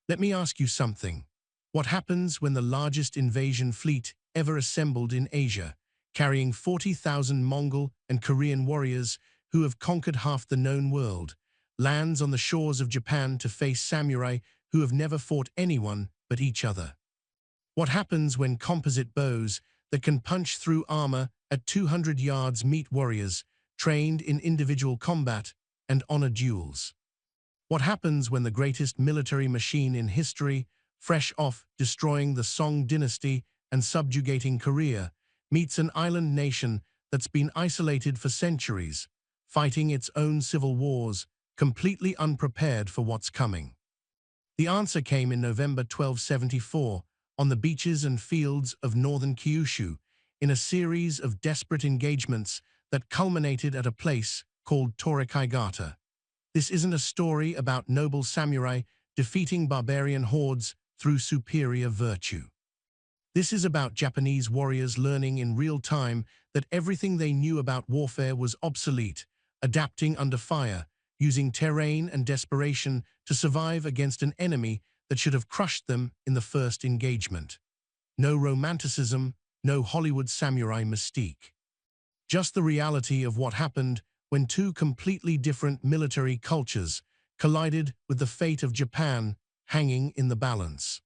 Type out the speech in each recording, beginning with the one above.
Let me ask you something. What happens when the largest invasion fleet ever assembled in Asia, carrying 40,000 Mongol and Korean warriors who have conquered half the known world, lands on the shores of Japan to face samurai who have never fought anyone but each other? What happens when composite bows that can punch through armor at 200 yards meet warriors trained in individual combat and honor duels? What happens when the greatest military machine in history, fresh off destroying the Song dynasty and subjugating Korea, meets an island nation that's been isolated for centuries, fighting its own civil wars, completely unprepared for what's coming? The answer came in November 1274, on the beaches and fields of northern Kyushu, in a series of desperate engagements that culminated at a place called Torikai-Gata. This isn't a story about noble samurai defeating barbarian hordes through superior virtue. This is about Japanese warriors learning in real time that everything they knew about warfare was obsolete, adapting under fire, using terrain and desperation to survive against an enemy that should have crushed them in the first engagement. No romanticism, no Hollywood samurai mystique. Just the reality of what happened when two completely different military cultures collided, with the fate of Japan hanging in the balance.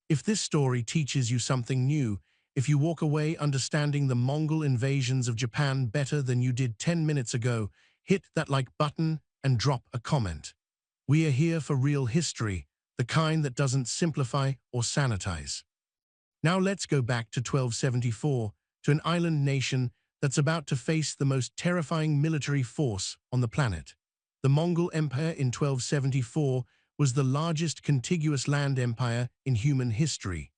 If this story teaches you something new, if you walk away understanding the Mongol invasions of Japan better than you did 10 minutes ago, hit that like button and drop a comment. We are here for real history, the kind that doesn't simplify or sanitize. Now let's go back to 1274, to an island nation that's about to face the most terrifying military force on the planet. The Mongol Empire in 1274 was the largest contiguous land empire in human history.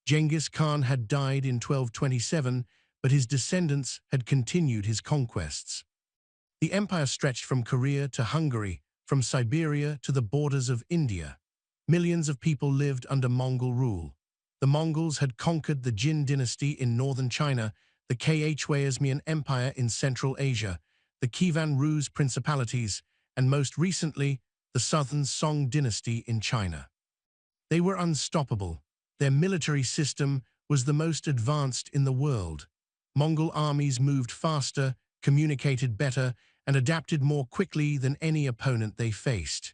Genghis Khan had died in 1227, but his descendants had continued his conquests. The empire stretched from Korea to Hungary, from Siberia to the borders of India. Millions of people lived under Mongol rule. The Mongols had conquered the Jin dynasty in northern China, the Khwarezmian Empire in Central Asia, the Kievan Rus principalities, and most recently, the southern Song dynasty in China. They were unstoppable. Their military system was the most advanced in the world. Mongol armies moved faster, communicated better, and adapted more quickly than any opponent they faced.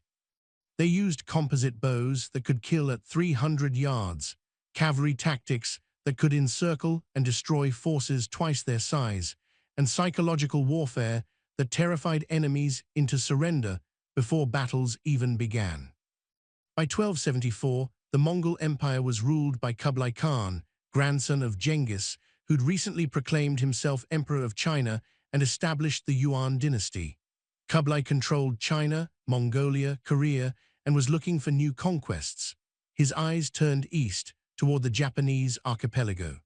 They used composite bows that could kill at 300 yards, cavalry tactics that could encircle and destroy forces twice their size, and psychological warfare that terrified enemies into surrender before battles even began. By 1274, the Mongol Empire was ruled by Kublai Khan, grandson of Genghis, who'd recently proclaimed himself Emperor of China and established the Yuan dynasty. Kublai controlled China, Mongolia, Korea, and was looking for new conquests. His eyes turned east, toward the Japanese archipelago.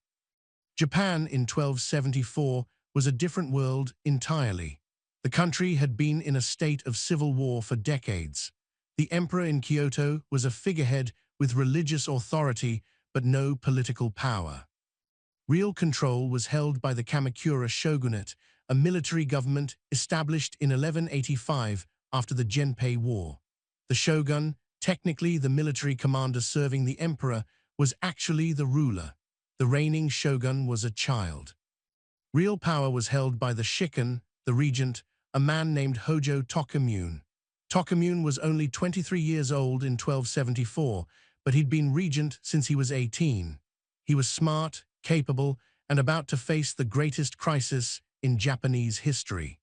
Japan in 1274 was a different world entirely. The country had been in a state of civil war for decades. The emperor in Kyoto was a figurehead with religious authority but no political power. Real control was held by the Kamakura shogunate, a military government established in 1185 after the Genpei War. The shogun, technically the military commander serving the emperor, was actually the ruler. The reigning shogun was a child. Real power was held by the shikken, the regent, a man named Hojo Tokumune. Tokumune was only 23 years old in 1274, but he'd been regent since he was 18. He was smart, capable, and about to face the greatest crisis in Japanese history.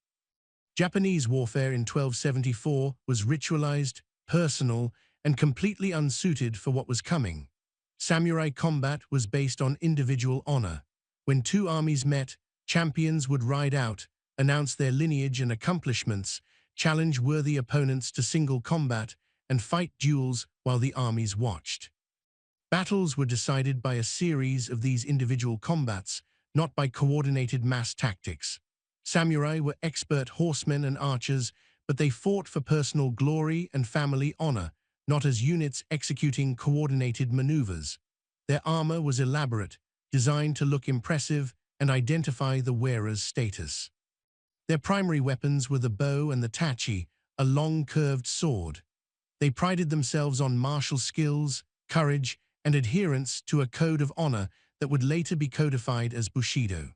Japanese warfare in 1274 was ritualized, personal, and completely unsuited for what was coming. Samurai combat was based on individual honor. When two armies met, champions would ride out, announce their lineage and accomplishments, challenge worthy opponents to single combat, and fight duels while the armies watched. Battles were decided by a series of these individual combats, not by coordinated mass tactics. Samurai were expert horsemen and archers, but they fought for personal glory and family honor, not as units executing coordinated maneuvers. Their armor was elaborate, designed to look impressive and identify the wearer's status. Their primary weapons were the bow and the tachi, a long curved sword. They prided themselves on martial skills, courage, and adherence to a code of honor that would later be codified as Bushido.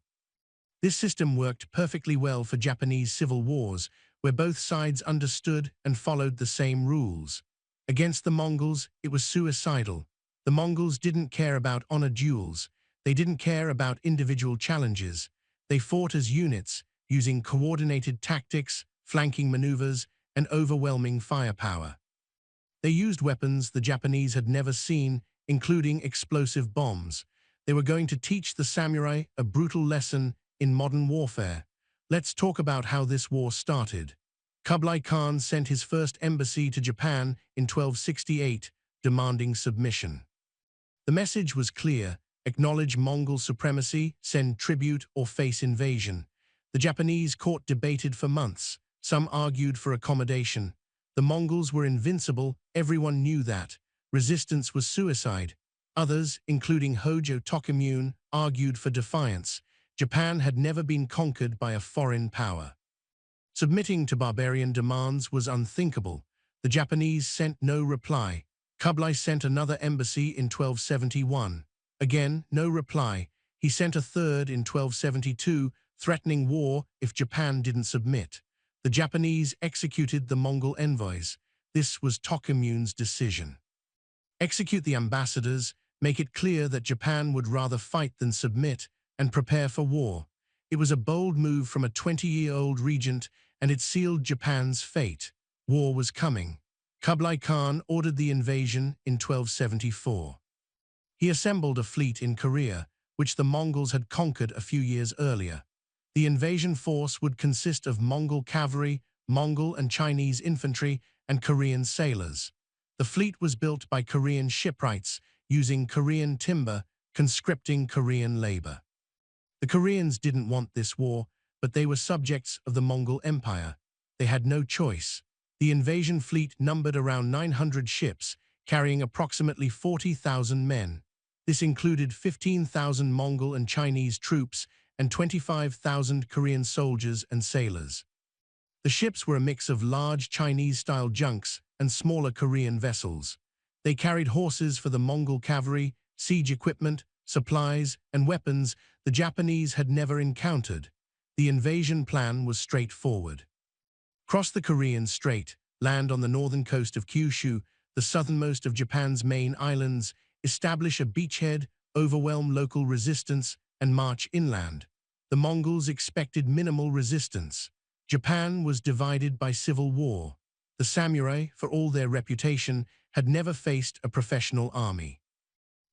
This system worked perfectly well for Japanese civil wars, where both sides understood and followed the same rules. Against the Mongols, it was suicidal. The Mongols didn't care about honor duels. They didn't care about individual challenges. They fought as units, using coordinated tactics, flanking maneuvers, and overwhelming firepower. They used weapons the Japanese had never seen, including explosive bombs. They were going to teach the samurai a brutal lesson in modern warfare. Let's talk about how this war started. Kublai Khan sent his first embassy to Japan in 1268, demanding submission. The message was clear: acknowledge Mongol supremacy, send tribute, or face invasion. The Japanese court debated for months. Some argued for accommodation. The Mongols were invincible, everyone knew that. Resistance was suicide. Others, including Hojo Tokimune, argued for defiance. Japan had never been conquered by a foreign power. Submitting to barbarian demands was unthinkable. The Japanese sent no reply. Kublai sent another embassy in 1271. Again, no reply. He sent a third in 1272, threatening war if Japan didn't submit. The Japanese executed the Mongol envoys. This was Tokimune's decision. Execute the ambassadors, make it clear that Japan would rather fight than submit, and prepare for war. It was a bold move from a 20-year-old regent, and it sealed Japan's fate. War was coming. Kublai Khan ordered the invasion in 1274. He assembled a fleet in Korea, which the Mongols had conquered a few years earlier. The invasion force would consist of Mongol cavalry, Mongol and Chinese infantry, and Korean sailors. The fleet was built by Korean shipwrights, using Korean timber, conscripting Korean labor. The Koreans didn't want this war, but they were subjects of the Mongol Empire. They had no choice. The invasion fleet numbered around 900 ships, carrying approximately 40,000 men. This included 15,000 Mongol and Chinese troops and 25,000 Korean soldiers and sailors. The ships were a mix of large Chinese-style junks and smaller Korean vessels. They carried horses for the Mongol cavalry, siege equipment, supplies, and weapons the Japanese had never encountered. The invasion plan was straightforward. Cross the Korean Strait, land on the northern coast of Kyushu, the southernmost of Japan's main islands, establish a beachhead, overwhelm local resistance, and march inland. The Mongols expected minimal resistance. Japan was divided by civil war. The samurai, for all their reputation, had never faced a professional army.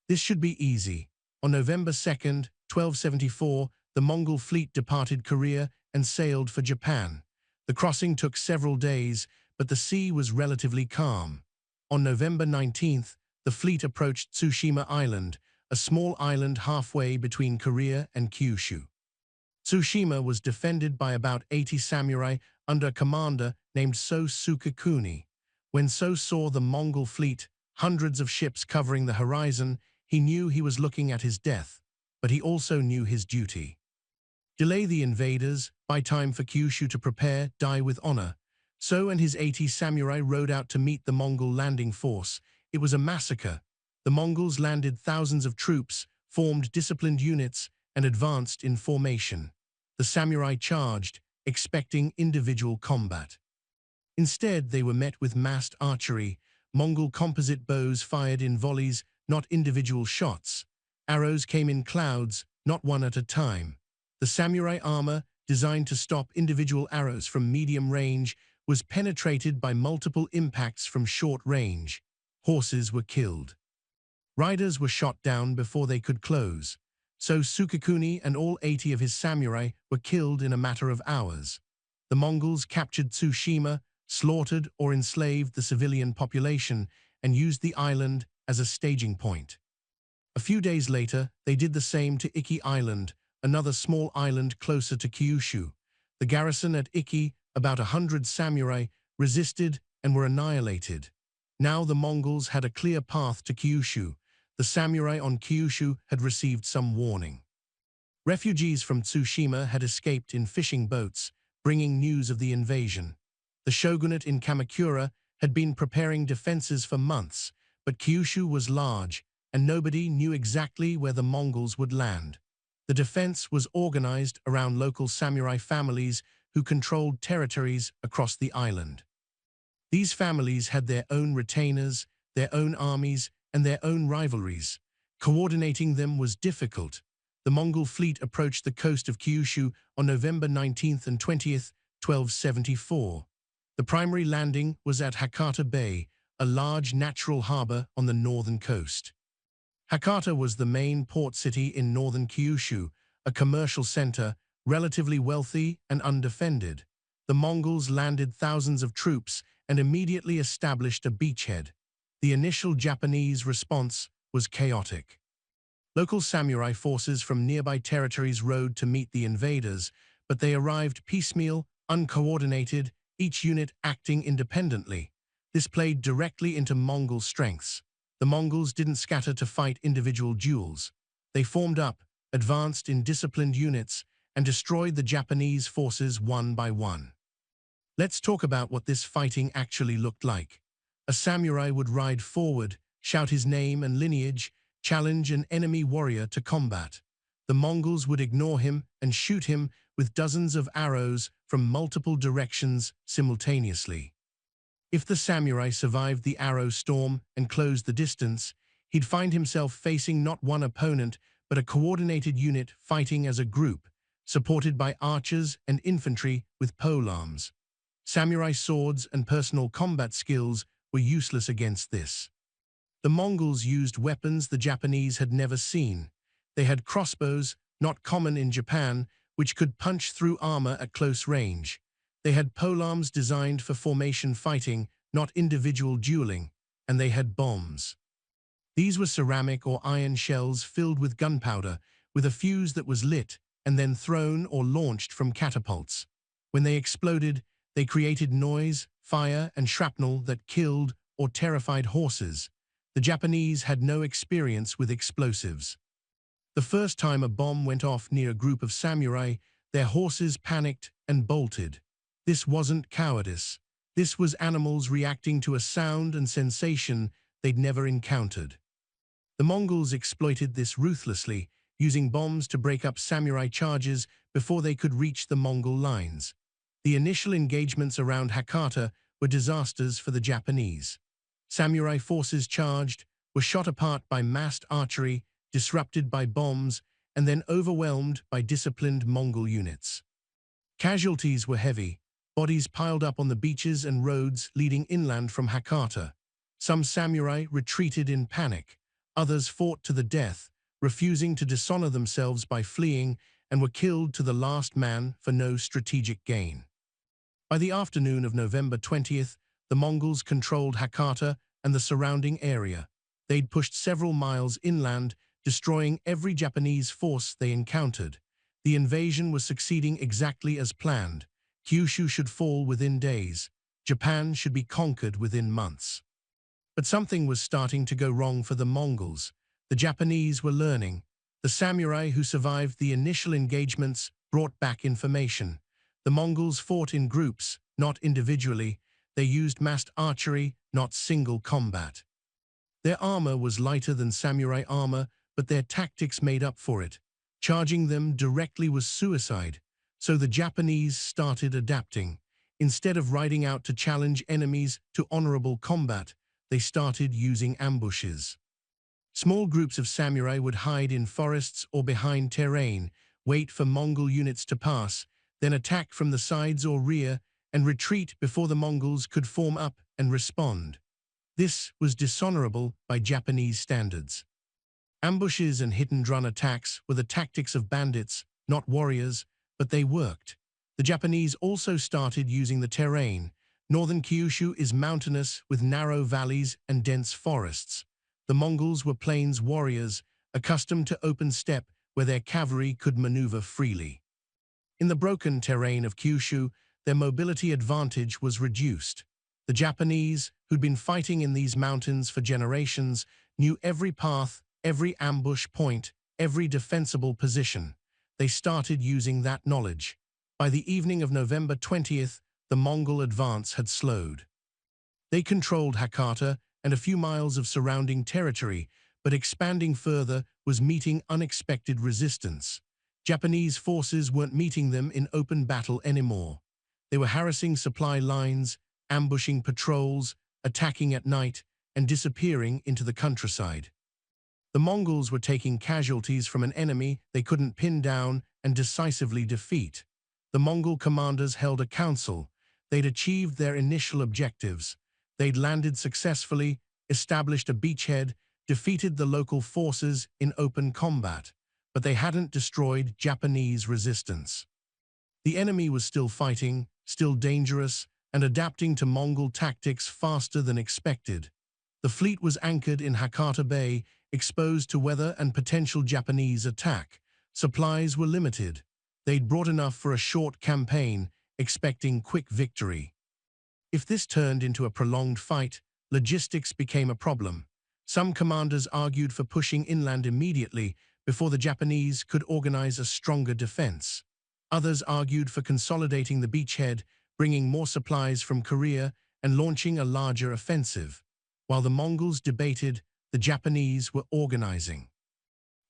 This should be easy. On November 2nd, 1274, the Mongol fleet departed Korea and sailed for Japan. The crossing took several days, but the sea was relatively calm. On November 19th, the fleet approached Tsushima Island, a small island halfway between Korea and Kyushu. Tsushima was defended by about 80 samurai under a commander named So Sukekuni. When So saw the Mongol fleet, hundreds of ships covering the horizon, he knew he was looking at his death, but he also knew his duty. Delay the invaders, buy time for Kyushu to prepare, die with honor. So and his 80 samurai rode out to meet the Mongol landing force. It was a massacre. The Mongols landed thousands of troops, formed disciplined units, and advanced in formation. The samurai charged, expecting individual combat. Instead, they were met with massed archery. Mongol composite bows fired in volleys, not individual shots. Arrows came in clouds, not one at a time. The samurai armor, designed to stop individual arrows from medium range, was penetrated by multiple impacts from short range. Horses were killed. Riders were shot down before they could close. So Sukekuni and all 80 of his samurai were killed in a matter of hours. The Mongols captured Tsushima, slaughtered or enslaved the civilian population, and used the island as a staging point. A few days later, they did the same to Iki Island, another small island closer to Kyushu. The garrison at Iki, about 100 samurai, resisted and were annihilated. Now the Mongols had a clear path to Kyushu. The samurai on Kyushu had received some warning. Refugees from Tsushima had escaped in fishing boats, bringing news of the invasion. The shogunate in Kamakura had been preparing defenses for months, but Kyushu was large, and nobody knew exactly where the Mongols would land. The defense was organized around local samurai families who controlled territories across the island. These families had their own retainers, their own armies, and their own rivalries. Coordinating them was difficult. The Mongol fleet approached the coast of Kyushu on November 19th and 20th, 1274. The primary landing was at Hakata Bay, a large natural harbor on the northern coast. Hakata was the main port city in northern Kyushu, a commercial center, relatively wealthy and undefended. The Mongols landed thousands of troops and immediately established a beachhead. The initial Japanese response was chaotic. Local samurai forces from nearby territories rode to meet the invaders, but they arrived piecemeal, uncoordinated, each unit acting independently. This played directly into Mongol strengths. The Mongols didn't scatter to fight individual duels. They formed up, advanced in disciplined units, and destroyed the Japanese forces one by one. Let's talk about what this fighting actually looked like. A samurai would ride forward, shout his name and lineage, challenge an enemy warrior to combat. The Mongols would ignore him and shoot him with dozens of arrows from multiple directions simultaneously. If the samurai survived the arrow storm and closed the distance, he'd find himself facing not one opponent, but a coordinated unit fighting as a group, supported by archers and infantry with polearms. Samurai swords and personal combat skills were useless against this. The Mongols used weapons the Japanese had never seen. They had crossbows, not common in Japan, which could punch through armor at close range. They had polearms designed for formation fighting, not individual dueling, and they had bombs. These were ceramic or iron shells filled with gunpowder, with a fuse that was lit and then thrown or launched from catapults. When they exploded, they created noise, fire, and shrapnel that killed or terrified horses. The Japanese had no experience with explosives. The first time a bomb went off near a group of samurai, their horses panicked and bolted. This wasn't cowardice. This was animals reacting to a sound and sensation they'd never encountered. The Mongols exploited this ruthlessly, using bombs to break up samurai charges before they could reach the Mongol lines. The initial engagements around Hakata were disasters for the Japanese. Samurai forces charged, were shot apart by massed archery, disrupted by bombs, and then overwhelmed by disciplined Mongol units. Casualties were heavy, bodies piled up on the beaches and roads leading inland from Hakata. Some samurai retreated in panic, others fought to the death, refusing to dishonor themselves by fleeing, and were killed to the last man for no strategic gain. By the afternoon of November 20th, the Mongols controlled Hakata and the surrounding area. They'd pushed several miles inland, destroying every Japanese force they encountered. The invasion was succeeding exactly as planned. Kyushu should fall within days. Japan should be conquered within months. But something was starting to go wrong for the Mongols. The Japanese were learning. The samurai who survived the initial engagements brought back information. The Mongols fought in groups, not individually. They used massed archery, not single combat. Their armor was lighter than samurai armor, but their tactics made up for it. Charging them directly was suicide, so the Japanese started adapting. Instead of riding out to challenge enemies to honorable combat, they started using ambushes. Small groups of samurai would hide in forests or behind terrain, wait for Mongol units to pass, then attack from the sides or rear, and retreat before the Mongols could form up and respond. This was dishonorable by Japanese standards. Ambushes and hit-and-run attacks were the tactics of bandits, not warriors, but they worked. The Japanese also started using the terrain. Northern Kyushu is mountainous with narrow valleys and dense forests. The Mongols were plains warriors, accustomed to open steppe where their cavalry could maneuver freely. In the broken terrain of Kyushu, their mobility advantage was reduced. The Japanese, who'd been fighting in these mountains for generations, knew every path, every ambush point, every defensible position. They started using that knowledge. By the evening of November 20th, the Mongol advance had slowed. They controlled Hakata and a few miles of surrounding territory, but expanding further was meeting unexpected resistance. Japanese forces weren't meeting them in open battle anymore. They were harassing supply lines, ambushing patrols, attacking at night, and disappearing into the countryside. The Mongols were taking casualties from an enemy they couldn't pin down and decisively defeat. The Mongol commanders held a council. They'd achieved their initial objectives. They'd landed successfully, established a beachhead, defeated the local forces in open combat, but they hadn't destroyed Japanese resistance. The enemy was still fighting, still dangerous, and adapting to Mongol tactics faster than expected. The fleet was anchored in Hakata Bay, exposed to weather and potential Japanese attack. Supplies were limited. They'd brought enough for a short campaign, expecting quick victory. If this turned into a prolonged fight, logistics became a problem. Some commanders argued for pushing inland immediately before the Japanese could organize a stronger defense. Others argued for consolidating the beachhead, bringing more supplies from Korea, and launching a larger offensive. While the Mongols debated, the Japanese were organizing.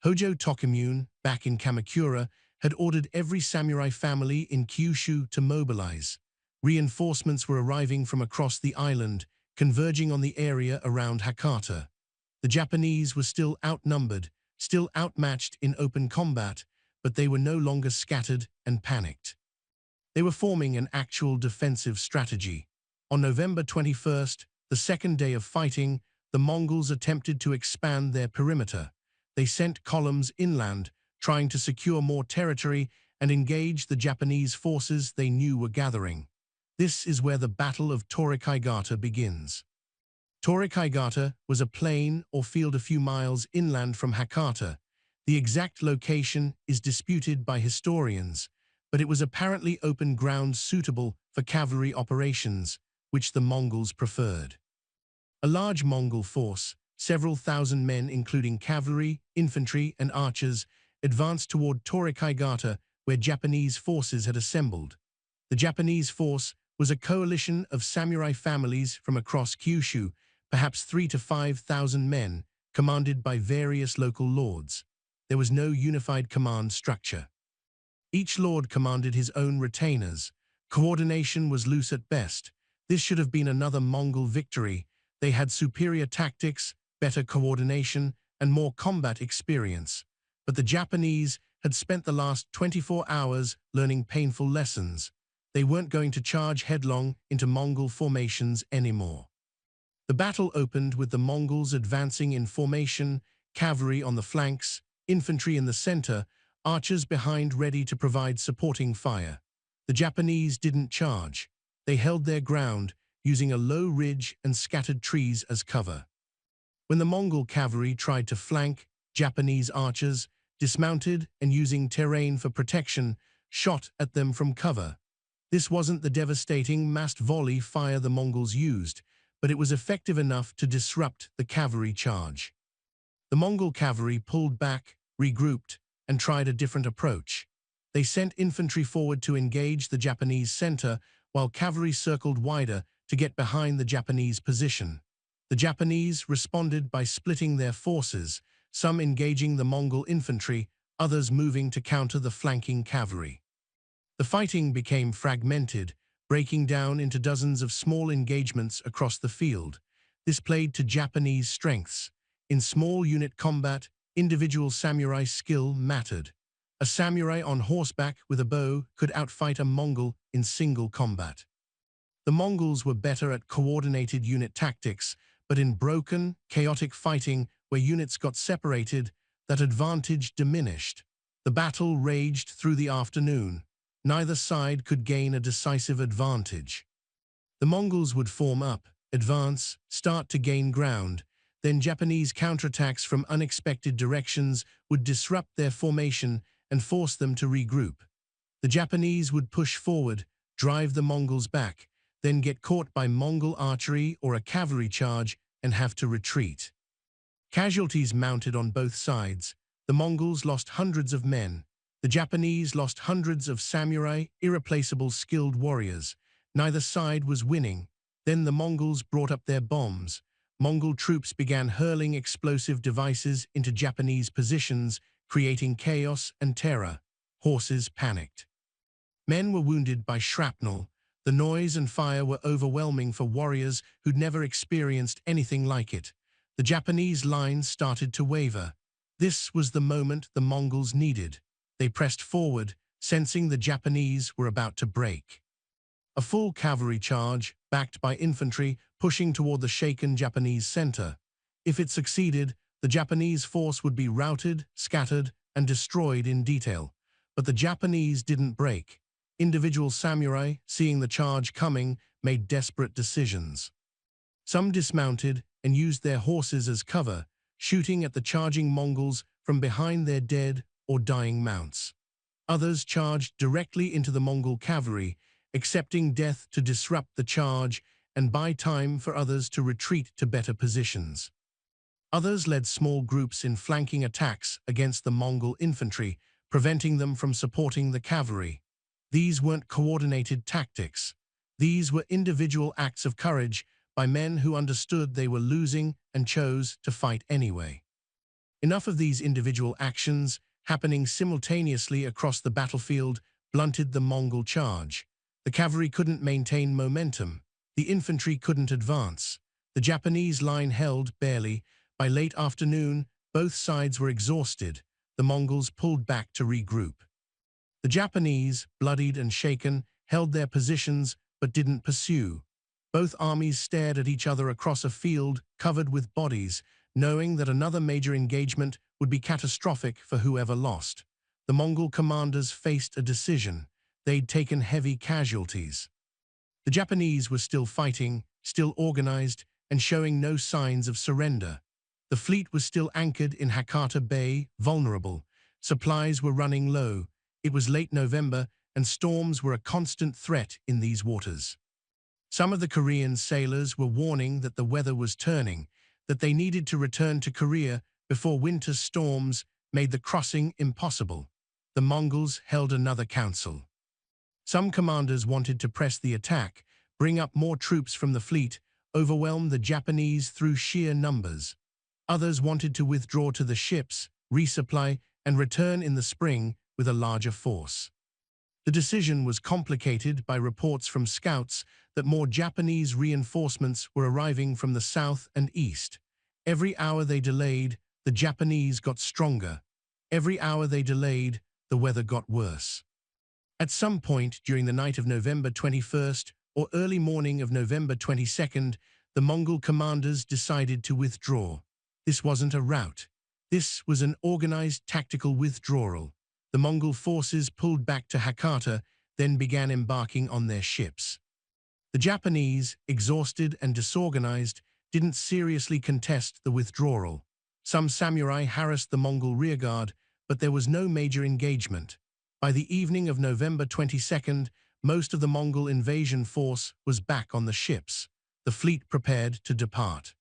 Hojo Tokimune, back in Kamakura, had ordered every samurai family in Kyushu to mobilize. Reinforcements were arriving from across the island, converging on the area around Hakata. The Japanese were still outnumbered, still outmatched in open combat, but they were no longer scattered and panicked. They were forming an actual defensive strategy. On November 21st, the second day of fighting, the Mongols attempted to expand their perimeter. They sent columns inland, trying to secure more territory and engage the Japanese forces they knew were gathering. This is where the Battle of Torikai-Gata begins. Torikai-Gata was a plain or field a few miles inland from Hakata. The exact location is disputed by historians, but it was apparently open ground suitable for cavalry operations, which the Mongols preferred. A large Mongol force, several thousand men including cavalry, infantry, and archers, advanced toward Torikai-Gata, where Japanese forces had assembled. The Japanese force was a coalition of samurai families from across Kyushu, perhaps 3,000 to 5,000 men, commanded by various local lords. There was no unified command structure. Each lord commanded his own retainers. Coordination was loose at best. This should have been another Mongol victory. They had superior tactics, better coordination, and more combat experience. But the Japanese had spent the last 24 hours learning painful lessons. They weren't going to charge headlong into Mongol formations anymore. The battle opened with the Mongols advancing in formation, cavalry on the flanks, infantry in the center, archers behind ready to provide supporting fire. The Japanese didn't charge. They held their ground, using a low ridge and scattered trees as cover. When the Mongol cavalry tried to flank, Japanese archers, dismounted and using terrain for protection, shot at them from cover. This wasn't the devastating massed volley fire the Mongols used, but it was effective enough to disrupt the cavalry charge. The Mongol cavalry pulled back, regrouped, and tried a different approach. They sent infantry forward to engage the Japanese center, while cavalry circled wider to get behind the Japanese position. The Japanese responded by splitting their forces, some engaging the Mongol infantry, others moving to counter the flanking cavalry. The fighting became fragmented, breaking down into dozens of small engagements across the field. This played to Japanese strengths. In small unit combat, individual samurai skill mattered. A samurai on horseback with a bow could outfight a Mongol in single combat. The Mongols were better at coordinated unit tactics, but in broken, chaotic fighting where units got separated, that advantage diminished. The battle raged through the afternoon. Neither side could gain a decisive advantage. The Mongols would form up, advance, start to gain ground. Then Japanese counterattacks from unexpected directions would disrupt their formation and force them to regroup. The Japanese would push forward, drive the Mongols back, then get caught by Mongol archery or a cavalry charge and have to retreat. Casualties mounted on both sides. The Mongols lost hundreds of men. The Japanese lost hundreds of samurai, irreplaceable skilled warriors. Neither side was winning. Then the Mongols brought up their bombs. Mongol troops began hurling explosive devices into Japanese positions, creating chaos and terror. Horses panicked. Men were wounded by shrapnel. The noise and fire were overwhelming for warriors who'd never experienced anything like it. The Japanese lines started to waver. This was the moment the Mongols needed. They pressed forward, sensing the Japanese were about to break. A full cavalry charge, backed by infantry, pushing toward the shaken Japanese center. If it succeeded, the Japanese force would be routed, scattered, and destroyed in detail. But the Japanese didn't break. Individual samurai, seeing the charge coming, made desperate decisions. Some dismounted and used their horses as cover, shooting at the charging Mongols from behind their dead or dying mounts. Others charged directly into the Mongol cavalry, accepting death to disrupt the charge and buy time for others to retreat to better positions. Others led small groups in flanking attacks against the Mongol infantry, preventing them from supporting the cavalry. These weren't coordinated tactics. These were individual acts of courage by men who understood they were losing and chose to fight anyway. Enough of these individual actions, happening simultaneously across the battlefield, blunted the Mongol charge. The cavalry couldn't maintain momentum. The infantry couldn't advance. The Japanese line held barely. By late afternoon, both sides were exhausted. The Mongols pulled back to regroup. The Japanese, bloodied and shaken, held their positions but didn't pursue. Both armies stared at each other across a field covered with bodies, knowing that another major engagement would be catastrophic for whoever lost. The Mongol commanders faced a decision. They'd taken heavy casualties. The Japanese were still fighting, still organized, and showing no signs of surrender. The fleet was still anchored in Hakata Bay, vulnerable. Supplies were running low. It was late November, and storms were a constant threat in these waters. Some of the Korean sailors were warning that the weather was turning, that they needed to return to Korea before winter storms made the crossing impossible. The Mongols held another council. Some commanders wanted to press the attack, bring up more troops from the fleet, overwhelm the Japanese through sheer numbers. Others wanted to withdraw to the ships, resupply, and return in the spring with a larger force. The decision was complicated by reports from scouts that more Japanese reinforcements were arriving from the south and east. Every hour they delayed, the Japanese got stronger. Every hour they delayed, the weather got worse. At some point during the night of November 21st or early morning of November 22nd, the Mongol commanders decided to withdraw. This wasn't a rout. This was an organized tactical withdrawal. The Mongol forces pulled back to Hakata, then began embarking on their ships. The Japanese, exhausted and disorganized, didn't seriously contest the withdrawal. Some samurai harassed the Mongol rearguard, but there was no major engagement. By the evening of November 22nd, most of the Mongol invasion force was back on the ships. The fleet prepared to depart.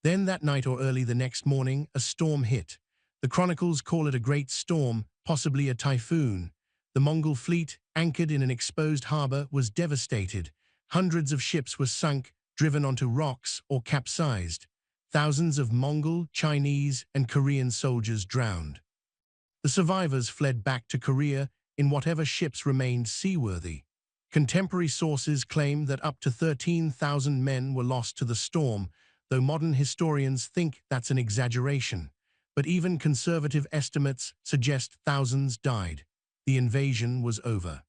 Then that night or early the next morning, a storm hit. The chronicles call it a great storm, possibly a typhoon. The Mongol fleet, anchored in an exposed harbor, was devastated. Hundreds of ships were sunk, driven onto rocks, or capsized. Thousands of Mongol, Chinese, and Korean soldiers drowned. The survivors fled back to Korea in whatever ships remained seaworthy. Contemporary sources claim that up to 13,000 men were lost to the storm, though modern historians think that's an exaggeration. But even conservative estimates suggest thousands died. The invasion was over.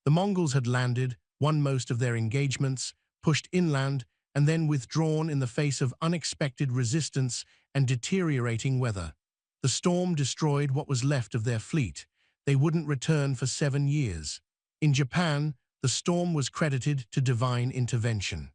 The Mongols had landed, won most of their engagements, pushed inland, and then withdrawn in the face of unexpected resistance and deteriorating weather. The storm destroyed what was left of their fleet. They wouldn't return for 7 years. In Japan, the storm was credited to divine intervention.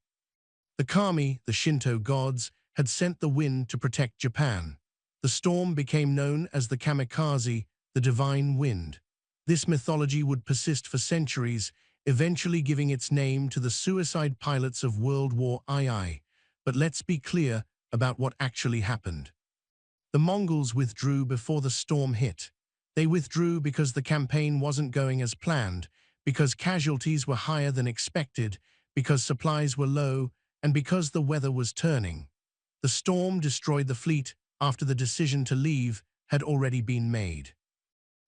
The kami, the Shinto gods, had sent the wind to protect Japan. The storm became known as the kamikaze, the divine wind. This mythology would persist for centuries, eventually giving its name to the suicide pilots of World War II. But let's be clear about what actually happened. The Mongols withdrew before the storm hit. They withdrew because the campaign wasn't going as planned, because casualties were higher than expected, because supplies were low, and because the weather was turning. The storm destroyed the fleet after the decision to leave had already been made.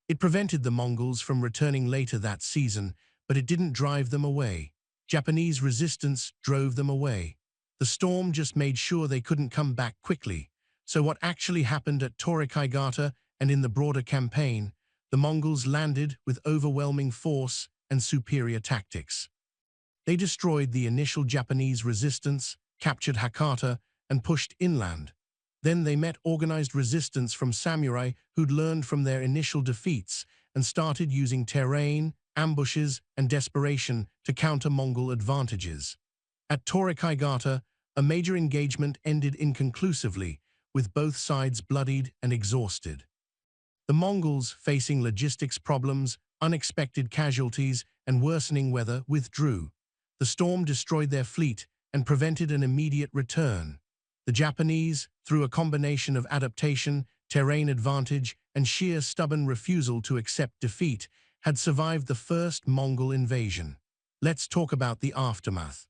It prevented the Mongols from returning later that season, but it didn't drive them away. Japanese resistance drove them away. The storm just made sure they couldn't come back quickly. So what actually happened at Torikai-Gata and in the broader campaign, the Mongols landed with overwhelming force and superior tactics. They destroyed the initial Japanese resistance, captured Hakata, and pushed inland. Then they met organized resistance from samurai who'd learned from their initial defeats and started using terrain, ambushes, and desperation to counter Mongol advantages. At Torikai-Gata, a major engagement ended inconclusively, with both sides bloodied and exhausted. The Mongols, facing logistics problems, unexpected casualties, and worsening weather, withdrew. The storm destroyed their fleet and prevented an immediate return. The Japanese, through a combination of adaptation, terrain advantage, and sheer stubborn refusal to accept defeat, had survived the first Mongol invasion. Let's talk about the aftermath.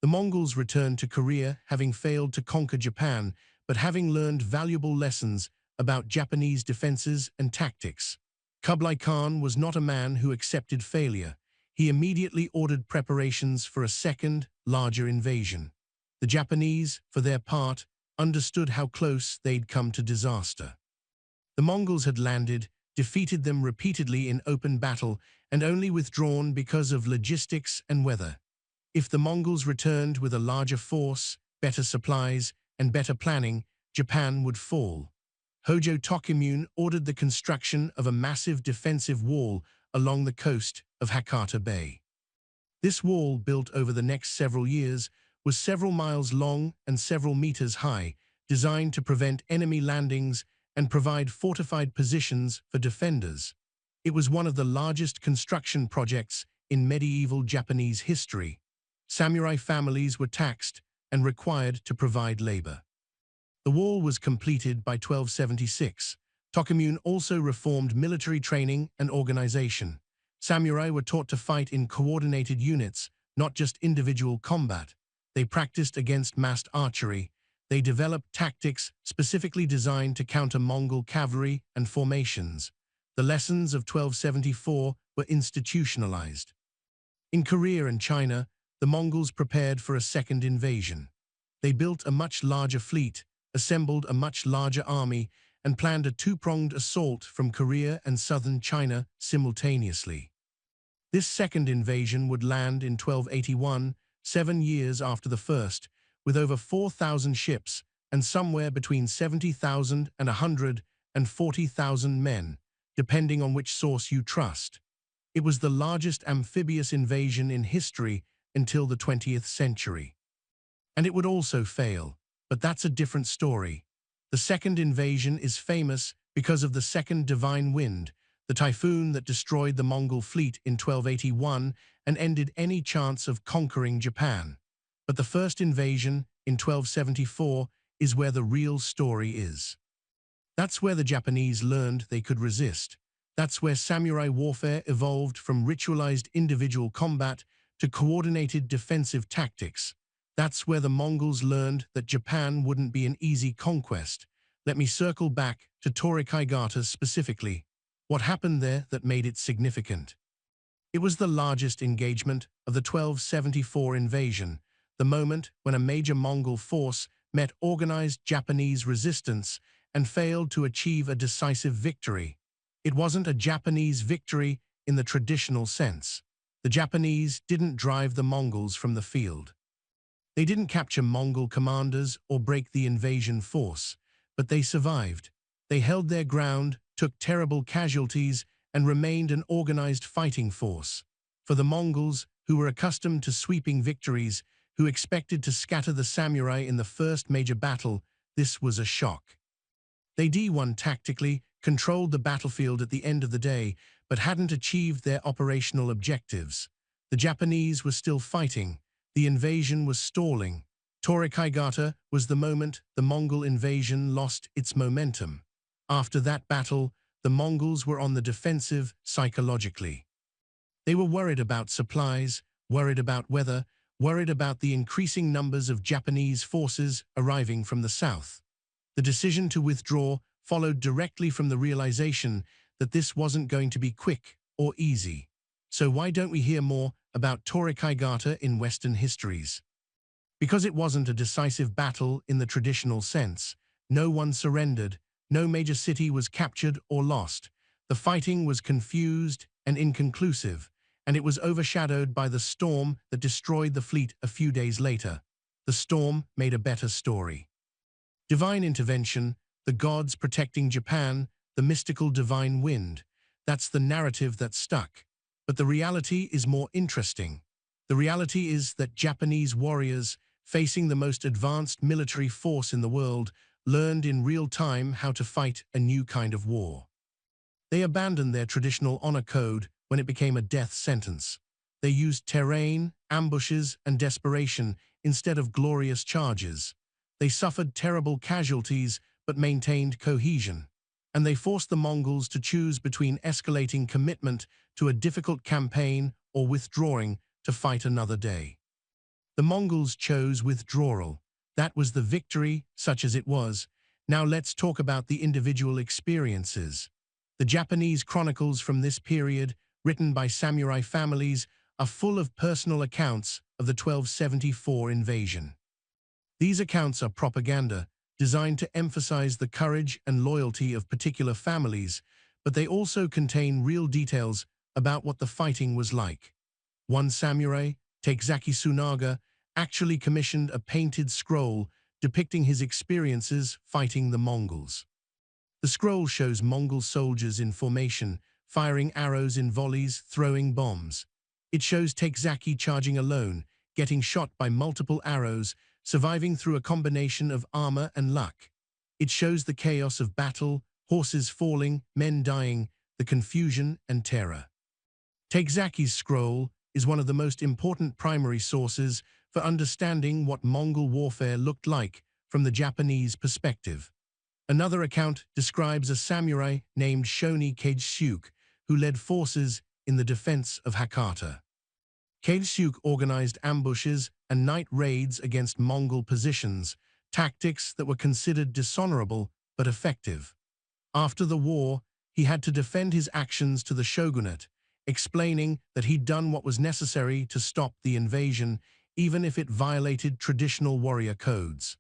The Mongols returned to Korea, having failed to conquer Japan, but having learned valuable lessons about Japanese defenses and tactics. Kublai Khan was not a man who accepted failure. He immediately ordered preparations for a second, larger invasion. The Japanese, for their part, understood how close they'd come to disaster. The Mongols had landed, defeated them repeatedly in open battle, and only withdrawn because of logistics and weather. If the Mongols returned with a larger force, better supplies, and better planning, Japan would fall. Hojo Tokimune ordered the construction of a massive defensive wall along the coast of Hakata Bay. This wall, built over the next several years, was several miles long and several meters high, designed to prevent enemy landings and provide fortified positions for defenders. It was one of the largest construction projects in medieval Japanese history. Samurai families were taxed and required to provide labor. The wall was completed by 1276. Tokimune also reformed military training and organization. Samurai were taught to fight in coordinated units, not just individual combat. They practiced against massed archery. They developed tactics specifically designed to counter Mongol cavalry and formations. The lessons of 1274 were institutionalized. In Korea and China, the Mongols prepared for a second invasion. They built a much larger fleet, assembled a much larger army, and planned a two-pronged assault from Korea and southern China simultaneously. This second invasion would land in 1281, 7 years after the first, with over 4,000 ships and somewhere between 70,000 and 140,000 men, depending on which source you trust. It was the largest amphibious invasion in history until the 20th century. And it would also fail, but that's a different story. The second invasion is famous because of the second divine wind, the typhoon that destroyed the Mongol fleet in 1281 and ended any chance of conquering Japan. But the first invasion, in 1274, is where the real story is. That's where the Japanese learned they could resist. That's where samurai warfare evolved from ritualized individual combat to coordinated defensive tactics. That's where the Mongols learned that Japan wouldn't be an easy conquest. Let me circle back to Torikai-Gata specifically. What happened there that made it significant? It was the largest engagement of the 1274 invasion, the moment when a major Mongol force met organized Japanese resistance and failed to achieve a decisive victory. It wasn't a Japanese victory in the traditional sense. The Japanese didn't drive the Mongols from the field. They didn't capture Mongol commanders or break the invasion force, but they survived. They held their ground, took terrible casualties, and remained an organized fighting force. For the Mongols, who were accustomed to sweeping victories, who expected to scatter the samurai in the first major battle, this was a shock. They won tactically, controlled the battlefield at the end of the day, but hadn't achieved their operational objectives. The Japanese were still fighting. The invasion was stalling. Torikai-Gata was the moment the Mongol invasion lost its momentum. After that battle, the Mongols were on the defensive psychologically. They were worried about supplies, worried about weather, worried about the increasing numbers of Japanese forces arriving from the south. The decision to withdraw followed directly from the realization that this wasn't going to be quick or easy. So why don't we hear more about Torikai-Gata in Western histories? Because it wasn't a decisive battle in the traditional sense. No one surrendered, no major city was captured or lost. The fighting was confused and inconclusive, and it was overshadowed by the storm that destroyed the fleet a few days later. The storm made a better story. Divine intervention, the gods protecting Japan, the mystical divine wind. That's the narrative that stuck. But the reality is more interesting. The reality is that Japanese warriors, facing the most advanced military force in the world, learned in real time how to fight a new kind of war. They abandoned their traditional honor code when it became a death sentence. They used terrain, ambushes, and desperation instead of glorious charges. They suffered terrible casualties but maintained cohesion. And they forced the Mongols to choose between escalating commitment to a difficult campaign or withdrawing to fight another day. The Mongols chose withdrawal. That was the victory, such as it was. Now let's talk about the individual experiences. The Japanese chronicles from this period, written by samurai families, are full of personal accounts of the 1274 invasion. These accounts are propaganda, designed to emphasize the courage and loyalty of particular families, but they also contain real details about what the fighting was like. One samurai, Takezaki Tsunaga, actually commissioned a painted scroll depicting his experiences fighting the Mongols. The scroll shows Mongol soldiers in formation, firing arrows in volleys, throwing bombs. It shows Takezaki charging alone, getting shot by multiple arrows, surviving through a combination of armor and luck. It shows the chaos of battle, horses falling, men dying, the confusion and terror. Takezaki's scroll is one of the most important primary sources for understanding what Mongol warfare looked like from the Japanese perspective. Another account describes a samurai named Shoni Kagesyuk, who led forces in the defense of Hakata. Kagesyuk organized ambushes and night raids against Mongol positions, tactics that were considered dishonorable but effective. After the war, he had to defend his actions to the shogunate, explaining that he'd done what was necessary to stop the invasion, even if it violated traditional warrior codes.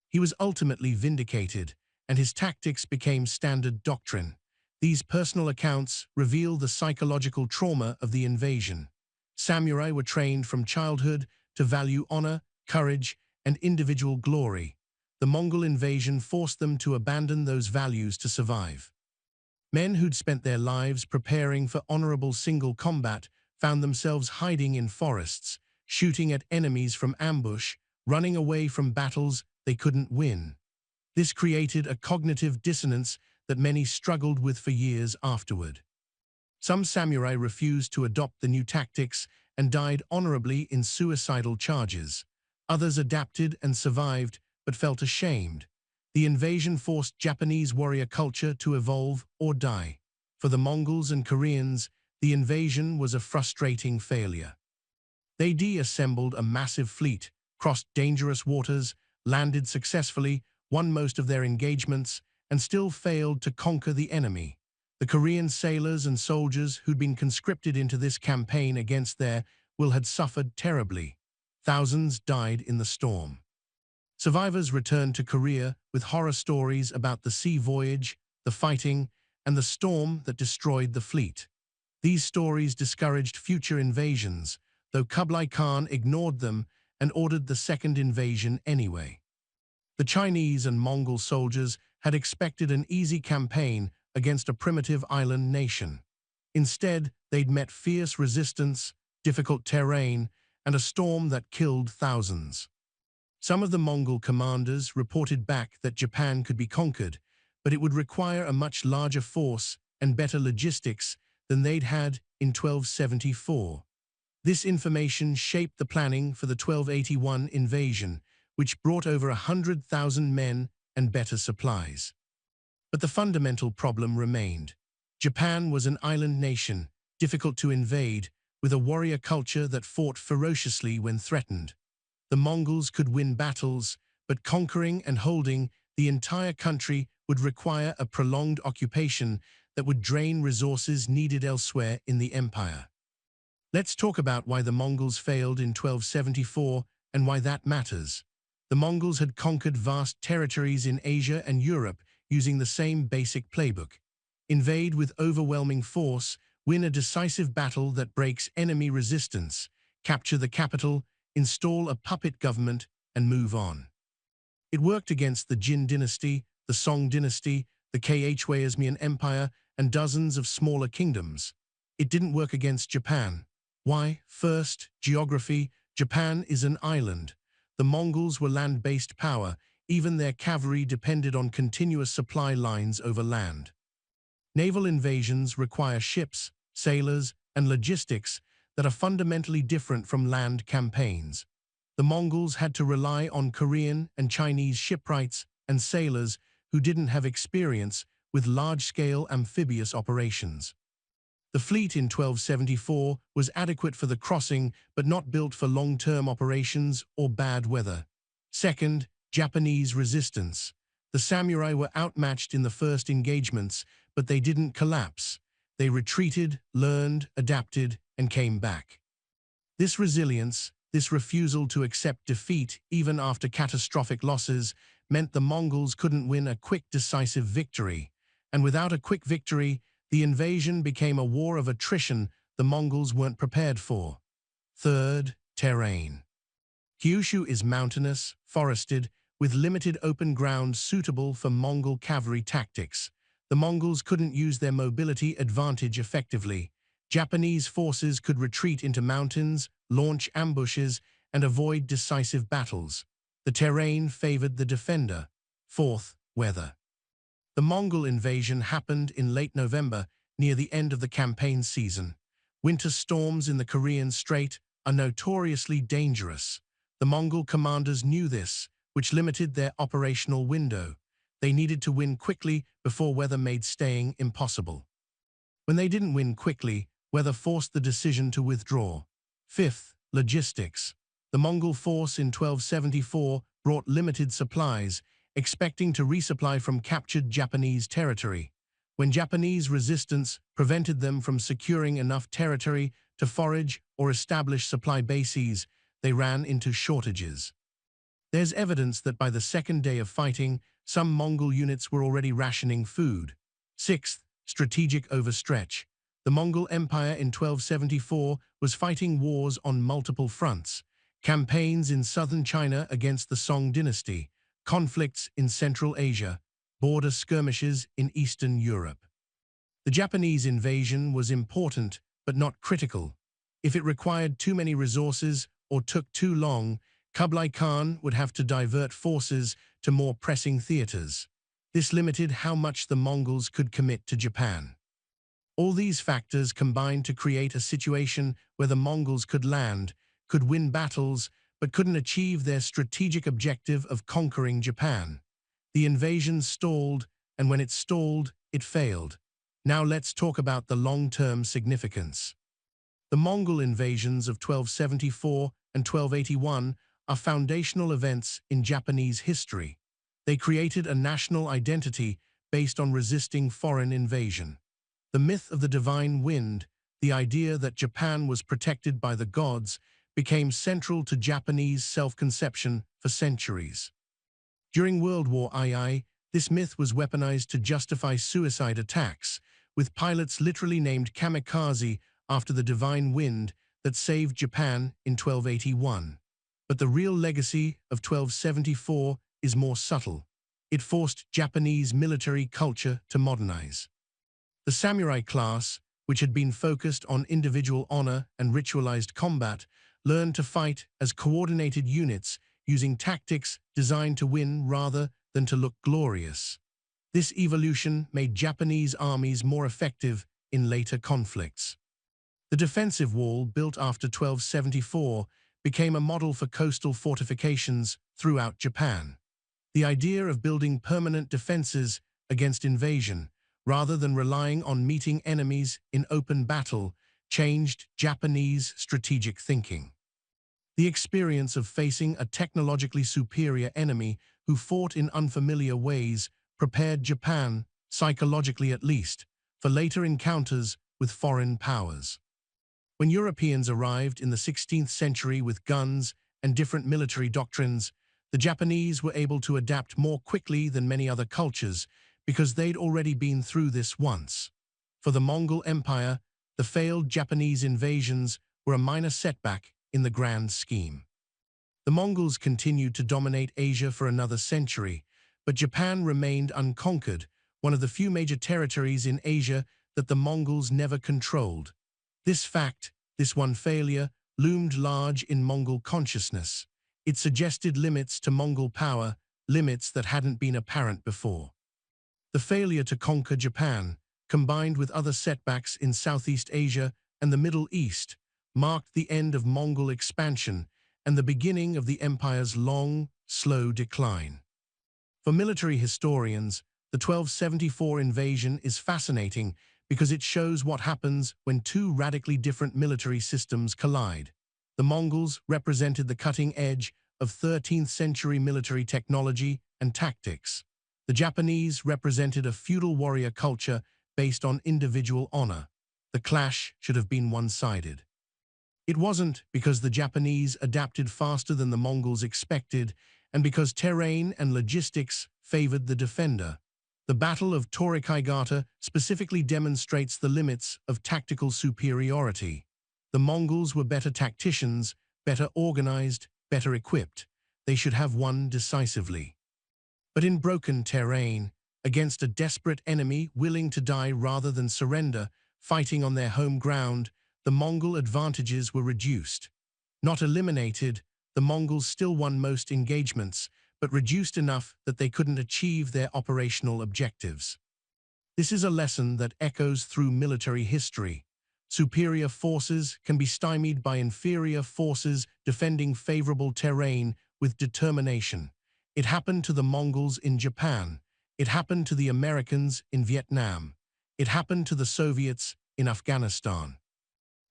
He was ultimately vindicated, and his tactics became standard doctrine. These personal accounts reveal the psychological trauma of the invasion. Samurai were trained from childhood to value honor, courage, and individual glory. The Mongol invasion forced them to abandon those values to survive. Men who'd spent their lives preparing for honorable single combat found themselves hiding in forests, shooting at enemies from ambush, running away from battles they couldn't win. This created a cognitive dissonance that many struggled with for years afterward. Some samurai refused to adopt the new tactics and died honorably in suicidal charges. Others adapted and survived, but felt ashamed. The invasion forced Japanese warrior culture to evolve or die. For the Mongols and Koreans, the invasion was a frustrating failure. They de-assembled a massive fleet, crossed dangerous waters, landed successfully, won most of their engagements, and still failed to conquer the enemy. The Korean sailors and soldiers who'd been conscripted into this campaign against their will had suffered terribly. Thousands died in the storm. Survivors returned to Korea with horror stories about the sea voyage, the fighting, and the storm that destroyed the fleet. These stories discouraged future invasions, though Kublai Khan ignored them and ordered the second invasion anyway. The Chinese and Mongol soldiers had expected an easy campaign against a primitive island nation. Instead, they'd met fierce resistance, difficult terrain, and a storm that killed thousands. Some of the Mongol commanders reported back that Japan could be conquered, but it would require a much larger force and better logistics than they'd had in 1274. This information shaped the planning for the 1281 invasion, which brought over 100,000 men and better supplies. But the fundamental problem remained. Japan was an island nation, difficult to invade, with a warrior culture that fought ferociously when threatened. The Mongols could win battles, but conquering and holding the entire country would require a prolonged occupation that would drain resources needed elsewhere in the empire. Let's talk about why the Mongols failed in 1274 and why that matters. The Mongols had conquered vast territories in Asia and Europe using the same basic playbook. Invade with overwhelming force, win a decisive battle that breaks enemy resistance, capture the capital, install a puppet government, and move on. It worked against the Jin dynasty, the Song dynasty, the Khwarezmian Empire, and dozens of smaller kingdoms. It didn't work against Japan. Why? First, geography. Japan is an island. The Mongols were land-based power. Even their cavalry depended on continuous supply lines over land. Naval invasions require ships, sailors, and logistics that are fundamentally different from land campaigns. The Mongols had to rely on Korean and Chinese shipwrights and sailors who didn't have experience with large-scale amphibious operations. The fleet in 1274 was adequate for the crossing but not built for long-term operations or bad weather. Second, Japanese resistance. The samurai were outmatched in the first engagements, but they didn't collapse. They retreated, learned, adapted, and came back. This resilience, this refusal to accept defeat even after catastrophic losses, meant the Mongols couldn't win a quick, decisive victory. And without a quick victory, the invasion became a war of attrition the Mongols weren't prepared for. Third, terrain. Kyushu is mountainous, forested, with limited open ground suitable for Mongol cavalry tactics. The Mongols couldn't use their mobility advantage effectively. Japanese forces could retreat into mountains, launch ambushes, and avoid decisive battles. The terrain favored the defender. Fourth, weather. The Mongol invasion happened in late November, near the end of the campaign season. Winter storms in the Korean Strait are notoriously dangerous. The Mongol commanders knew this, which limited their operational window. They needed to win quickly before weather made staying impossible. When they didn't win quickly, weather forced the decision to withdraw. Fifth, logistics. The Mongol force in 1274 brought limited supplies, expecting to resupply from captured Japanese territory. When Japanese resistance prevented them from securing enough territory to forage or establish supply bases, they ran into shortages. There's evidence that by the second day of fighting, some Mongol units were already rationing food. Sixth, strategic overstretch. The Mongol Empire in 1274 was fighting wars on multiple fronts. Campaigns in southern China against the Song dynasty, conflicts in Central Asia, border skirmishes in Eastern Europe. The Japanese invasion was important but not critical. If it required too many resources or took too long, Kublai Khan would have to divert forces to more pressing theaters. This limited how much the Mongols could commit to Japan. All these factors combined to create a situation where the Mongols could land, could win battles, but couldn't achieve their strategic objective of conquering Japan. The invasion stalled, and when it stalled, it failed. Now let's talk about the long-term significance. The Mongol invasions of 1274 and 1281 are foundational events in Japanese history. They created a national identity based on resisting foreign invasion. The myth of the divine wind, the idea that Japan was protected by the gods, became central to Japanese self-conception for centuries. During World War II, this myth was weaponized to justify suicide attacks, with pilots literally named kamikaze after the divine wind that saved Japan in 1281. But the real legacy of 1274 is more subtle. It forced Japanese military culture to modernize. The samurai class, which had been focused on individual honor and ritualized combat, learned to fight as coordinated units using tactics designed to win rather than to look glorious. This evolution made Japanese armies more effective in later conflicts. The defensive wall, built after 1274, became a model for coastal fortifications throughout Japan. The idea of building permanent defenses against invasion, rather than relying on meeting enemies in open battle, changed Japanese strategic thinking. The experience of facing a technologically superior enemy who fought in unfamiliar ways prepared Japan, psychologically at least, for later encounters with foreign powers. When Europeans arrived in the 16th century with guns and different military doctrines, the Japanese were able to adapt more quickly than many other cultures because they'd already been through this once. For the Mongol Empire, the failed Japanese invasions were a minor setback in the grand scheme. The Mongols continued to dominate Asia for another century, but Japan remained unconquered, one of the few major territories in Asia that the Mongols never controlled. This fact, this one failure, loomed large in Mongol consciousness. It suggested limits to Mongol power, limits that hadn't been apparent before. The failure to conquer Japan, combined with other setbacks in Southeast Asia and the Middle East, marked the end of Mongol expansion and the beginning of the empire's long, slow decline. For military historians, the 1274 invasion is fascinating because it shows what happens when two radically different military systems collide. The Mongols represented the cutting edge of 13th century military technology and tactics. The Japanese represented a feudal warrior culture based on individual honor. The clash should have been one-sided. It wasn't, because the Japanese adapted faster than the Mongols expected and because terrain and logistics favored the defender. The Battle of Torikai-Gata specifically demonstrates the limits of tactical superiority. The Mongols were better tacticians, better organized, better equipped. They should have won decisively. But in broken terrain, against a desperate enemy willing to die rather than surrender, fighting on their home ground, the Mongol advantages were reduced. Not eliminated, the Mongols still won most engagements, but reduced enough that they couldn't achieve their operational objectives. This is a lesson that echoes through military history. Superior forces can be stymied by inferior forces defending favorable terrain with determination. It happened to the Mongols in Japan. It happened to the Americans in Vietnam. It happened to the Soviets in Afghanistan.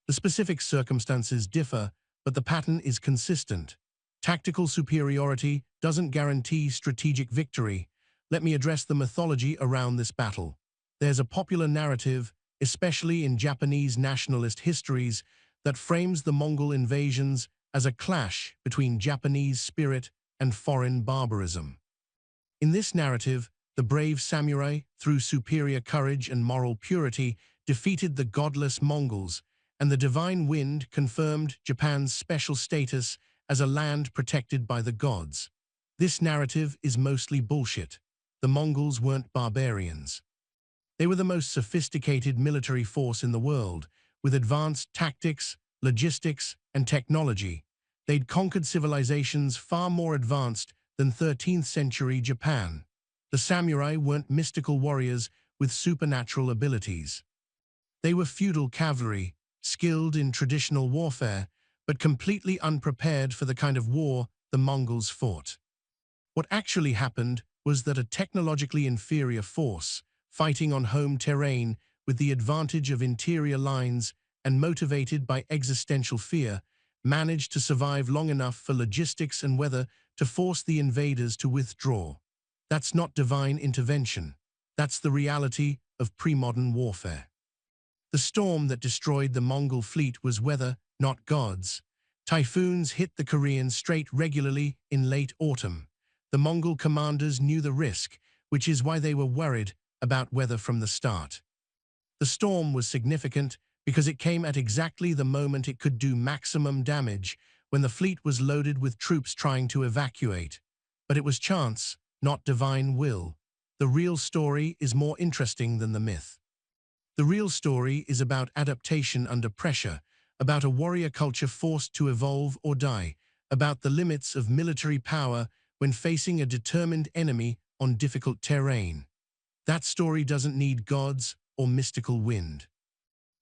The specific circumstances differ, but the pattern is consistent. Tactical superiority doesn't guarantee strategic victory. Let me address the mythology around this battle. There's a popular narrative, especially in Japanese nationalist histories, that frames the Mongol invasions as a clash between Japanese spirit and foreign barbarism. In this narrative, the brave samurai, through superior courage and moral purity, defeated the godless Mongols, and the divine wind confirmed Japan's special status as a land protected by the gods. This narrative is mostly bullshit. The Mongols weren't barbarians. They were the most sophisticated military force in the world, with advanced tactics, logistics, and technology. They'd conquered civilizations far more advanced than 13th century Japan. The samurai weren't mystical warriors with supernatural abilities. They were feudal cavalry, skilled in traditional warfare, but completely unprepared for the kind of war the Mongols fought. What actually happened was that a technologically inferior force, fighting on home terrain with the advantage of interior lines and motivated by existential fear, managed to survive long enough for logistics and weather to force the invaders to withdraw. That's not divine intervention. That's the reality of pre-modern warfare. The storm that destroyed the Mongol fleet was weather, not gods. Typhoons hit the Korean Strait regularly in late autumn. The Mongol commanders knew the risk, which is why they were worried about weather from the start. The storm was significant because it came at exactly the moment it could do maximum damage, when the fleet was loaded with troops trying to evacuate. But it was chance, not divine will. The real story is more interesting than the myth. The real story is about adaptation under pressure, about a warrior culture forced to evolve or die, about the limits of military power when facing a determined enemy on difficult terrain. That story doesn't need gods or mystical wind.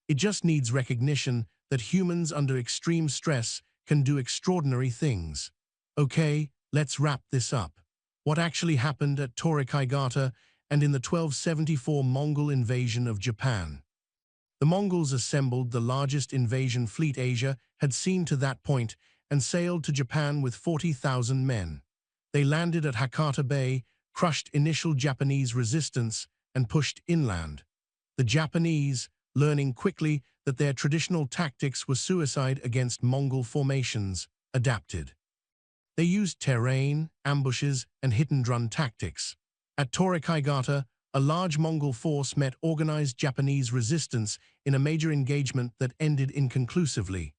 It just needs recognition that humans under extreme stress can do extraordinary things. Okay, let's wrap this up. What actually happened at Torikai-Gata and in the 1274 Mongol invasion of Japan? The Mongols assembled the largest invasion fleet Asia had seen to that point and sailed to Japan with 40,000 men. They landed at Hakata Bay, crushed initial Japanese resistance, and pushed inland. The Japanese, learning quickly that their traditional tactics were suicide against Mongol formations, adapted. They used terrain, ambushes, and hit-and-run tactics. At Torikai-Gata, a large Mongol force met organized Japanese resistance in a major engagement that ended inconclusively.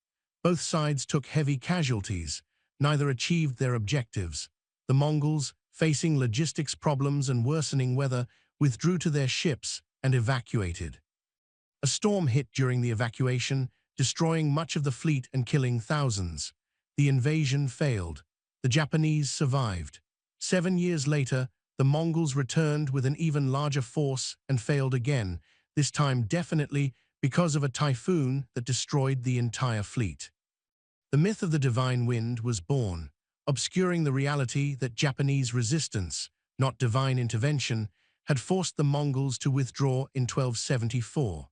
Both sides took heavy casualties. Neither achieved their objectives. The Mongols, facing logistics problems and worsening weather, withdrew to their ships and evacuated. A storm hit during the evacuation, destroying much of the fleet and killing thousands. The invasion failed. The Japanese survived. 7 years later, the Mongols returned with an even larger force and failed again, this time definitely because of a typhoon that destroyed the entire fleet. The myth of the divine wind was born, obscuring the reality that Japanese resistance, not divine intervention, had forced the Mongols to withdraw in 1274.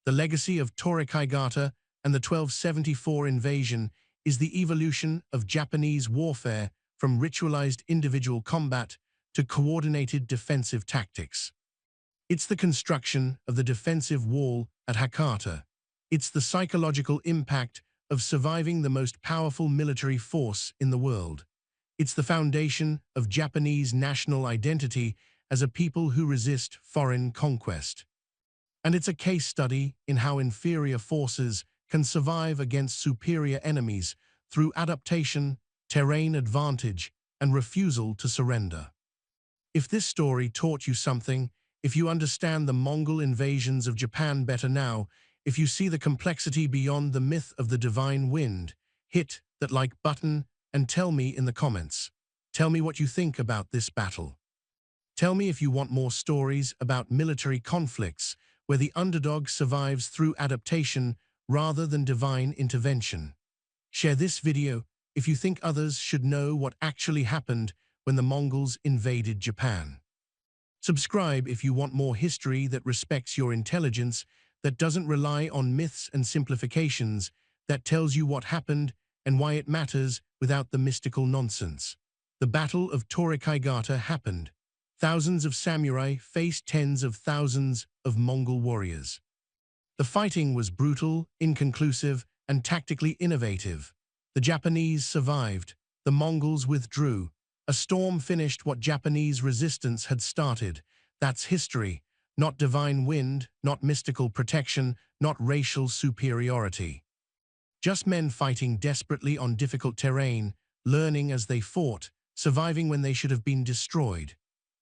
The legacy of Torikai-Gata and the 1274 invasion is the evolution of Japanese warfare from ritualized individual combat to coordinated defensive tactics. It's the construction of the defensive wall at Hakata. It's the psychological impact of surviving the most powerful military force in the world. It's the foundation of Japanese national identity as a people who resist foreign conquest. And it's a case study in how inferior forces can survive against superior enemies through adaptation, terrain advantage, and refusal to surrender. If this story taught you something, if you understand the Mongol invasions of Japan better now, if you see the complexity beyond the myth of the divine wind, hit that like button and tell me in the comments. Tell me what you think about this battle. Tell me if you want more stories about military conflicts where the underdog survives through adaptation rather than divine intervention. Share this video if you think others should know what actually happened when the Mongols invaded Japan. Subscribe if you want more history that respects your intelligence, that doesn't rely on myths and simplifications, that tells you what happened and why it matters without the mystical nonsense. The Battle of Torikai-Gata happened. Thousands of samurai faced tens of thousands of Mongol warriors. The fighting was brutal, inconclusive, and tactically innovative. The Japanese survived. The Mongols withdrew. A storm finished what Japanese resistance had started. That's history, not divine wind, not mystical protection, not racial superiority. Just men fighting desperately on difficult terrain, learning as they fought, surviving when they should have been destroyed.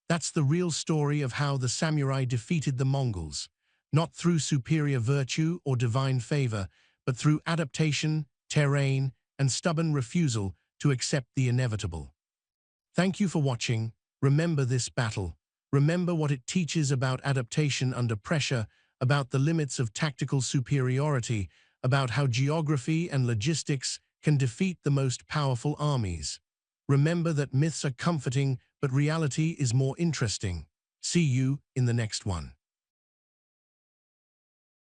That's the real story of how the samurai defeated the Mongols, not through superior virtue or divine favor, but through adaptation, terrain, and stubborn refusal to accept the inevitable. Thank you for watching. Remember this battle. Remember what it teaches about adaptation under pressure, about the limits of tactical superiority, about how geography and logistics can defeat the most powerful armies. Remember that myths are comforting, but reality is more interesting. See you in the next one.